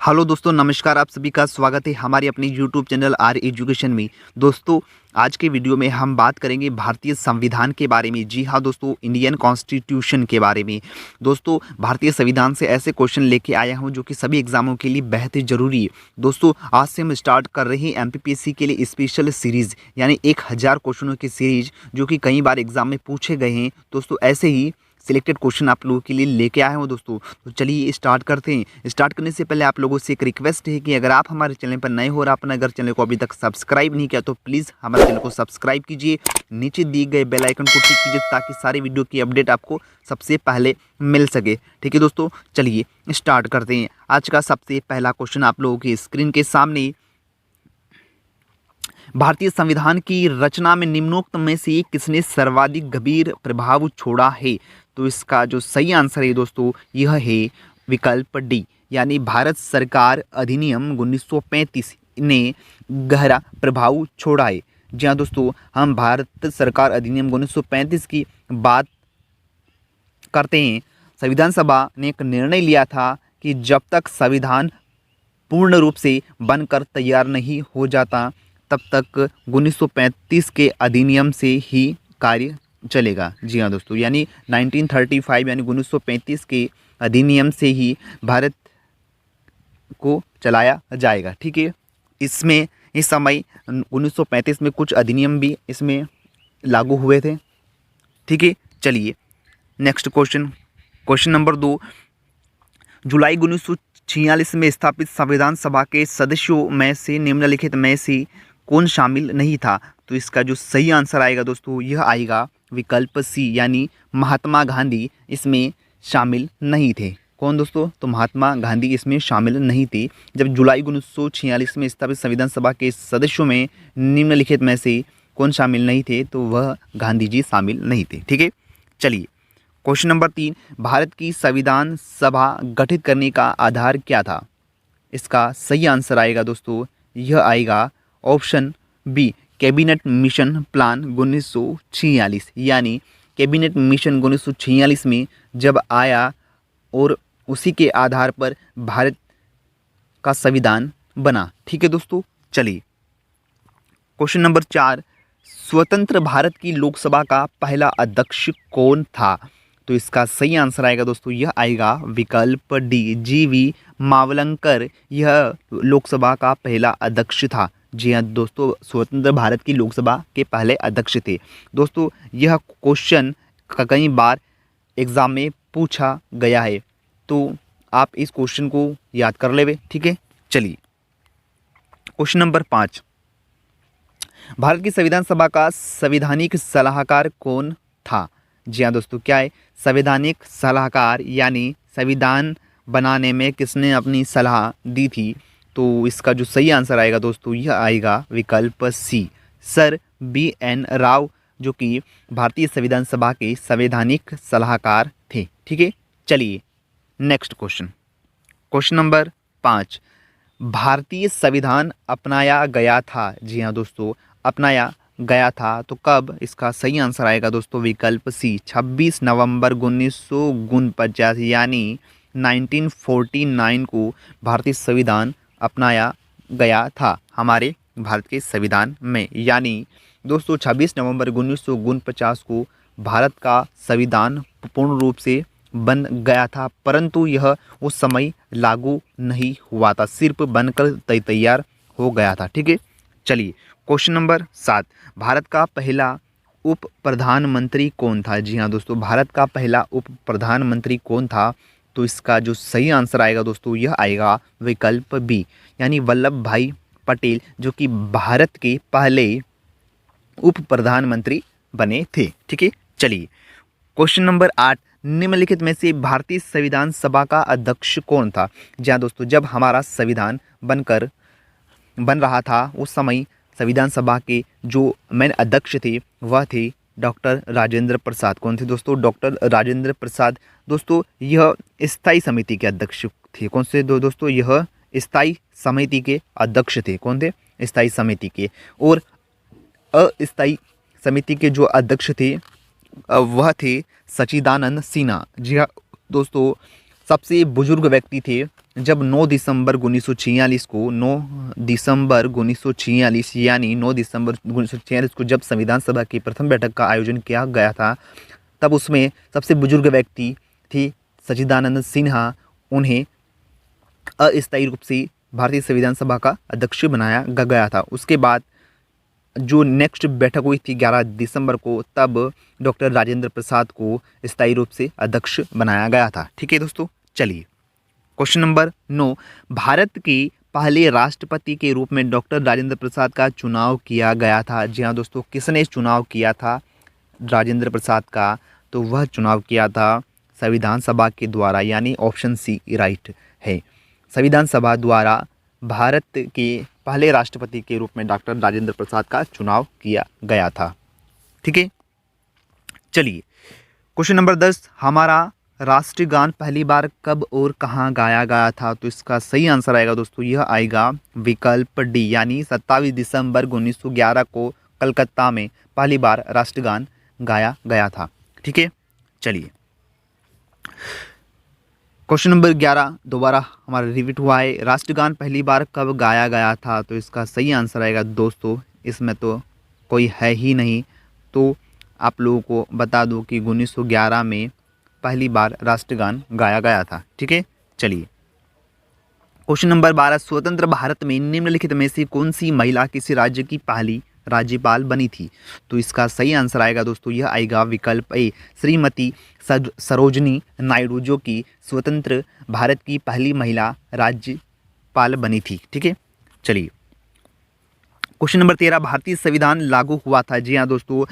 Hello दोस्तों, नमस्कार। आप सभी का स्वागत है हमारे अपने यूट्यूब चैनल आर एजुकेशन में। दोस्तों, आज के वीडियो में हम बात करेंगे भारतीय संविधान के बारे में। जी हाँ दोस्तों, इंडियन कॉन्स्टिट्यूशन के बारे में। दोस्तों, भारतीय संविधान से ऐसे क्वेश्चन लेके आया हूँ जो कि सभी एग्जामों के लिए बेहद जरूरी है। दोस्तों, आज से हम स्टार्ट कर रहे हैं एमपीपीएससी के लिए स्पेशल सीरीज़, यानी 1000 क्वेश्चनों की सीरीज जो कि कई बार एग्जाम में पूछे गए हैं। दोस्तों, ऐसे ही सिलेक्टेड क्वेश्चन आप लोगों के लिए लेके आया हूँ दोस्तों। तो चलिए स्टार्ट करते हैं। स्टार्ट करने से पहले आप लोगों से एक रिक्वेस्ट है कि अगर आप हमारे चैनल पर नए हो और आपने अगर चैनल को अभी तक सब्सक्राइब नहीं किया तो प्लीज़ हमारे चैनल को सब्सक्राइब कीजिए। नीचे दिए गए बेल आइकन को क्लिक कीजिए ताकि सारी वीडियो की अपडेट आपको सबसे पहले मिल सके। ठीक है दोस्तों, चलिए स्टार्ट करते हैं। आज का सबसे पहला क्वेश्चन आप लोगों की स्क्रीन के सामने। भारतीय संविधान की रचना में निम्नोक्त में से किसने सर्वाधिक गंभीर प्रभाव छोड़ा है? तो इसका जो सही आंसर है दोस्तों, यह है विकल्प डी, यानी भारत सरकार अधिनियम 1935 ने गहरा प्रभाव छोड़ा है। जी हाँ दोस्तों, हम भारत सरकार अधिनियम 1935 की बात करते हैं। संविधान सभा ने एक निर्णय लिया था कि जब तक संविधान पूर्ण रूप से बनकर तैयार नहीं हो जाता तब तक 1935 के अधिनियम से ही कार्य चलेगा। जी हाँ दोस्तों, यानी 1935 यानी 1935 के अधिनियम से ही भारत को चलाया जाएगा। ठीक है, इसमें इस समय 1935 में कुछ अधिनियम भी इसमें लागू हुए थे। ठीक है, चलिए नेक्स्ट क्वेश्चन। क्वेश्चन नंबर 2, जुलाई 1946 में स्थापित संविधान सभा के सदस्यों में से निम्नलिखित में से कौन शामिल नहीं था? तो इसका जो सही आंसर आएगा दोस्तों, यह आएगा विकल्प सी, यानी महात्मा गांधी इसमें शामिल नहीं थे। कौन दोस्तों? तो महात्मा गांधी इसमें शामिल नहीं थे। जब जुलाई 1946 में स्थापित संविधान सभा के सदस्यों में निम्नलिखित में से कौन शामिल नहीं थे? तो वह गांधी जी शामिल नहीं थे। ठीक है, चलिए क्वेश्चन नंबर 3, भारत की संविधान सभा गठित करने का आधार क्या था? इसका सही आंसर आएगा दोस्तों, यह आएगा option B, cabinet mission plan 1946, यानी कैबिनेट मिशन 1946 में जब आया और उसी के आधार पर भारत का संविधान बना। ठीक है दोस्तों, चलिए क्वेश्चन नंबर 4, स्वतंत्र भारत की लोकसभा का पहला अध्यक्ष कौन था? तो इसका सही आंसर आएगा दोस्तों, यह आएगा विकल्प डी, जीवी मावलंकर। यह लोकसभा का पहला अध्यक्ष था। जी हाँ दोस्तों, स्वतंत्र भारत की लोकसभा के पहले अध्यक्ष थे। दोस्तों, यह क्वेश्चन कई बार एग्जाम में पूछा गया है, तो आप इस क्वेश्चन को याद कर लेवे। ठीक है, चलिए क्वेश्चन नंबर 5, भारत की संविधान सभा का संवैधानिक सलाहकार कौन था? जी हाँ दोस्तों, क्या है संवैधानिक सलाहकार, यानी संविधान बनाने में किसने अपनी सलाह दी थी? तो इसका जो सही आंसर आएगा दोस्तों, यह आएगा विकल्प सी, सर BN राव, जो कि भारतीय संविधान सभा के संवैधानिक सलाहकार थे। ठीक है, चलिए नेक्स्ट क्वेश्चन। क्वेश्चन नंबर 5, भारतीय संविधान अपनाया गया था। जी हाँ दोस्तों, अपनाया गया था तो कब? इसका सही आंसर आएगा दोस्तों, विकल्प सी, 26 नवंबर 1949, यानी 1949 को भारतीय संविधान अपनाया गया था हमारे भारत के संविधान में। यानी दोस्तों 26 नवंबर 1949 को भारत का संविधान पूर्ण रूप से बन गया था, परंतु यह उस समय लागू नहीं हुआ था, सिर्फ बनकर तैयार हो गया था। ठीक है, चलिए क्वेश्चन नंबर 7, भारत का पहला उप प्रधानमंत्री कौन था? जी हाँ दोस्तों, भारत का पहला उप प्रधानमंत्री कौन था? तो इसका जो सही आंसर आएगा दोस्तों, यह आएगा विकल्प बी, यानी वल्लभ भाई पटेल, जो कि भारत के पहले उप प्रधानमंत्री बने थे। ठीक है, चलिए क्वेश्चन नंबर 8, निम्नलिखित में से भारतीय संविधान सभा का अध्यक्ष कौन था? जी हाँ दोस्तों, जब हमारा संविधान बन रहा था उस समय संविधान सभा के जो मेन अध्यक्ष थे वह थे डॉक्टर राजेंद्र प्रसाद। कौन थे दोस्तों? डॉक्टर राजेंद्र प्रसाद। दोस्तों, यह स्थायी समिति के अध्यक्ष थे। कौन से दोस्तों? यह स्थायी समिति के अध्यक्ष थे। कौन थे? स्थायी समिति के। और अस्थायी समिति के जो अध्यक्ष थे वह थे सच्चिदानंद सिन्हा। जी हाँ दोस्तों, सबसे बुजुर्ग व्यक्ति थे जब 9 दिसंबर 1946 को 9 दिसंबर 1946 यानी 9 दिसंबर 1946 को जब संविधान सभा की प्रथम बैठक का आयोजन किया गया था, तब उसमें सबसे बुजुर्ग व्यक्ति थी सच्चिदानंद सिन्हा। उन्हें अस्थायी रूप से भारतीय संविधान सभा का अध्यक्ष बनाया गया था। उसके बाद जो नेक्स्ट बैठक हुई थी 11 दिसंबर को, तब डॉक्टर राजेंद्र प्रसाद को स्थायी रूप से अध्यक्ष बनाया गया था। ठीक है दोस्तों, चलिए क्वेश्चन नंबर 9, भारत के पहले राष्ट्रपति के रूप में डॉक्टर राजेंद्र प्रसाद का चुनाव किया गया था। जी हाँ दोस्तों, किसने चुनाव किया था राजेंद्र प्रसाद का? तो वह चुनाव किया था संविधान सभा के द्वारा, यानी ऑप्शन सी राइट है। संविधान सभा द्वारा भारत के पहले राष्ट्रपति के रूप में डॉक्टर राजेंद्र प्रसाद का चुनाव किया गया था। ठीक है, चलिए क्वेश्चन नंबर 10, हमारा राष्ट्रीय गान पहली बार कब और कहाँ गाया गया था? तो इसका सही आंसर आएगा दोस्तों, यह आएगा विकल्प डी, यानी 27 दिसंबर 1911 को कलकत्ता में पहली बार राष्ट्रगान गाया गया था। ठीक है, चलिए क्वेश्चन नंबर 11 दोबारा हमारा रिपीट हुआ है, राष्ट्रगान पहली बार कब गाया गया था? तो इसका सही आंसर आएगा दोस्तों, इसमें तो कोई है ही नहीं, तो आप लोगों को बता दूं कि 1911 में पहली बार राष्ट्रगान गाया गया था। ठीक है, चलिए क्वेश्चन नंबर 12, स्वतंत्र भारत में निम्नलिखित में से कौन सी महिला किसी राज्य की पहली राज्यपाल बनी थी? तो इसका सही आंसर आएगा दोस्तों, यह आएगा विकल्प ए, श्रीमती सरोजनी नायडू, जो कि स्वतंत्र भारत की पहली महिला राज्यपाल बनी थी। ठीक है, चलिए क्वेश्चन नंबर 13, भारतीय संविधान लागू हुआ था? जी हाँ दोस्तों,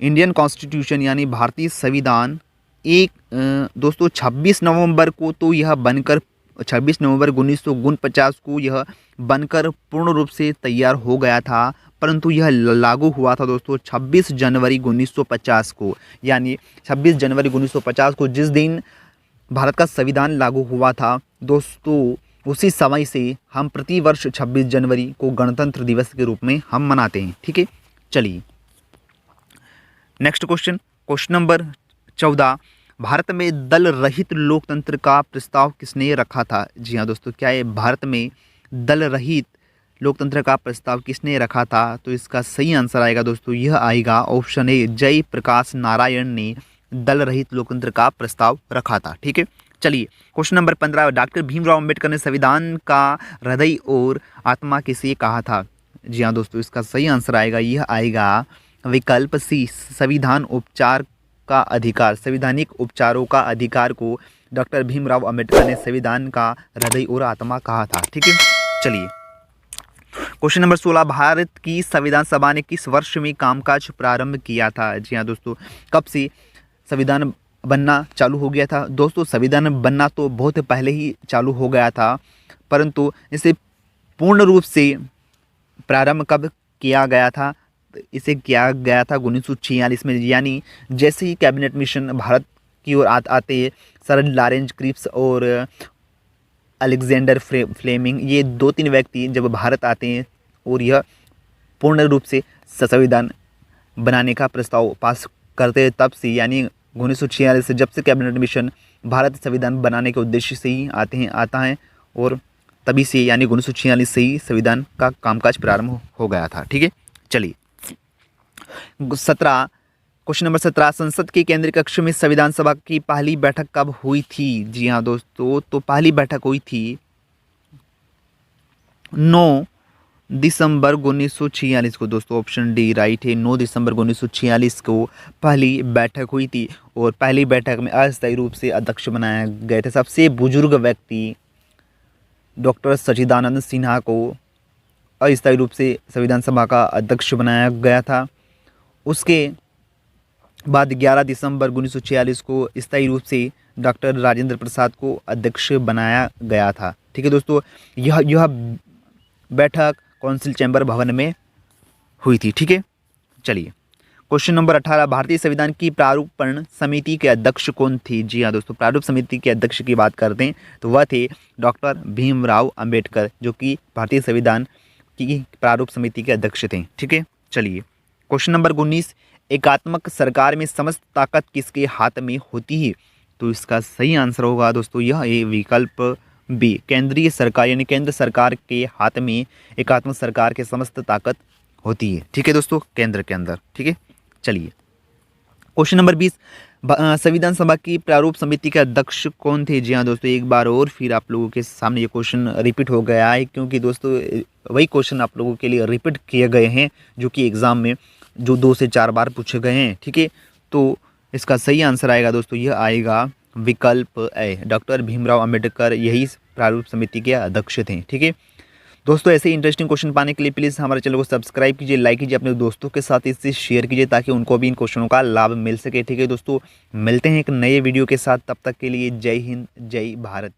इंडियन कॉन्स्टिट्यूशन यानी भारतीय संविधान दोस्तों 26 नवंबर को तो यह बनकर 26 नवंबर 1949 को यह बनकर पूर्ण रूप से तैयार हो गया था, परंतु यह लागू हुआ था दोस्तों 26 जनवरी 1950 को, यानी 26 जनवरी 1950 को जिस दिन भारत का संविधान लागू हुआ था दोस्तों, उसी समय से हम प्रतिवर्ष 26 जनवरी को गणतंत्र दिवस के रूप में हम मनाते हैं। ठीक है, चलिए next question, question number 14, Bharat में दल रहित लोकतंत्र का प्रस्ताव किसने रखा था? जी हाँ दोस्तों, क्या है भारत में दल रहित लोकतंत्र का प्रस्ताव किसने रखा था? तो इसका सही आंसर आएगा दोस्तों, यह आएगा ऑप्शन ए, जयप्रकाश नारायण ने दल रहित लोकतंत्र का प्रस्ताव रखा था। ठीक है, चलिए question number 15, doctor Bhimrao Ambedkar ने संविधान का हृदय और आत्मा किसे कहा था? जी हाँ दोस्तों, इसका सही आंसर आएगा, यह आएगा विकल्प सी, संविधान उपचार का अधिकार, संवैधानिक उपचारों का अधिकार को डॉक्टर भीमराव अंबेडकर ने संविधान का हृदय और आत्मा कहा था। ठीक है, चलिए क्वेश्चन नंबर 16, भारत की संविधान सभा ने किस वर्ष में कामकाज प्रारंभ किया था? जी हाँ दोस्तों, कब से संविधान बनना चालू हो गया था? दोस्तों संविधान बनना तो बहुत पहले ही चालू हो गया था, परंतु इसे पूर्ण रूप से प्रारंभ कब किया गया था? इसे किया गया था 1946 में, यानी जैसे ही कैबिनेट मिशन भारत की ओर आते सर लॉरेंस क्रिप्स और अलेक्जेंडर फ्लेमिंग, ये 2-3 व्यक्ति जब भारत आते हैं और यह पूर्ण रूप से संविधान बनाने का प्रस्ताव पास करते हैं, तब से यानी 1946 से जब से कैबिनेट मिशन भारत संविधान बनाने के उद्देश्य से ही आता है और तभी से यानी 1946 से ही संविधान का कामकाज प्रारंभ हो गया था। ठीक है, चलिए 17, क्वेश्चन नंबर 17, संसद के केंद्रीय कक्ष में संविधान सभा की पहली बैठक कब हुई थी? जी हाँ दोस्तों, तो पहली बैठक हुई थी 9 दिसंबर 1946 को दोस्तों, ऑप्शन डी राइट है, 9 दिसंबर 1946 को पहली बैठक हुई थी और पहली बैठक में अस्थायी रूप से अध्यक्ष बनाए गए थे सबसे बुजुर्ग व्यक्ति डॉक्टर सच्चिदानंद सिन्हा को अस्थायी रूप से संविधान सभा का अध्यक्ष बनाया गया था। उसके बाद 11 दिसंबर 1946 को स्थायी रूप से डॉक्टर राजेंद्र प्रसाद को अध्यक्ष बनाया गया था। ठीक है दोस्तों, यह बैठक काउंसिल चैम्बर भवन में हुई थी। ठीक है, चलिए क्वेश्चन नंबर 18, भारतीय संविधान की प्रारूपण समिति के अध्यक्ष कौन थे? जी हाँ दोस्तों, प्रारूप समिति के अध्यक्ष की बात करते हैं तो वह थे डॉक्टर भीमराव अंबेडकर, जो कि भारतीय संविधान की प्रारूप समिति के अध्यक्ष थे। ठीक है, चलिए क्वेश्चन नंबर 19, एकात्मक सरकार में समस्त ताकत किसके हाथ में होती है? तो इसका सही आंसर होगा दोस्तों यह है विकल्प बी, केंद्रीय सरकार, यानी केंद्र सरकार के हाथ में एकात्मक सरकार के समस्त ताकत होती है। ठीक है दोस्तों, केंद्र के अंदर। ठीक है, चलिए क्वेश्चन नंबर 20, संविधान सभा की प्रारूप समिति के अध्यक्ष कौन थे? जी हाँ दोस्तों, एक बार और फिर आप लोगों के सामने ये क्वेश्चन रिपीट हो गया है, क्योंकि दोस्तों वही क्वेश्चन आप लोगों के लिए रिपीट किए गए हैं जो कि एग्ज़ाम में जो 2 से 4 बार पूछे गए हैं। ठीक है, तो इसका सही आंसर आएगा दोस्तों, यह आएगा विकल्प ए, डॉक्टर भीमराव अंबेडकर यही प्रारूप समिति के अध्यक्ष थे। ठीक है दोस्तों, ऐसे इंटरेस्टिंग क्वेश्चन पाने के लिए प्लीज़ हमारे चैनल को सब्सक्राइब कीजिए, लाइक कीजिए, अपने दोस्तों के साथ इसे शेयर कीजिए ताकि उनको भी इन क्वेश्चनों का लाभ मिल सके। ठीक है दोस्तों, मिलते हैं एक नए वीडियो के साथ, तब तक के लिए जय हिंद, जय भारत।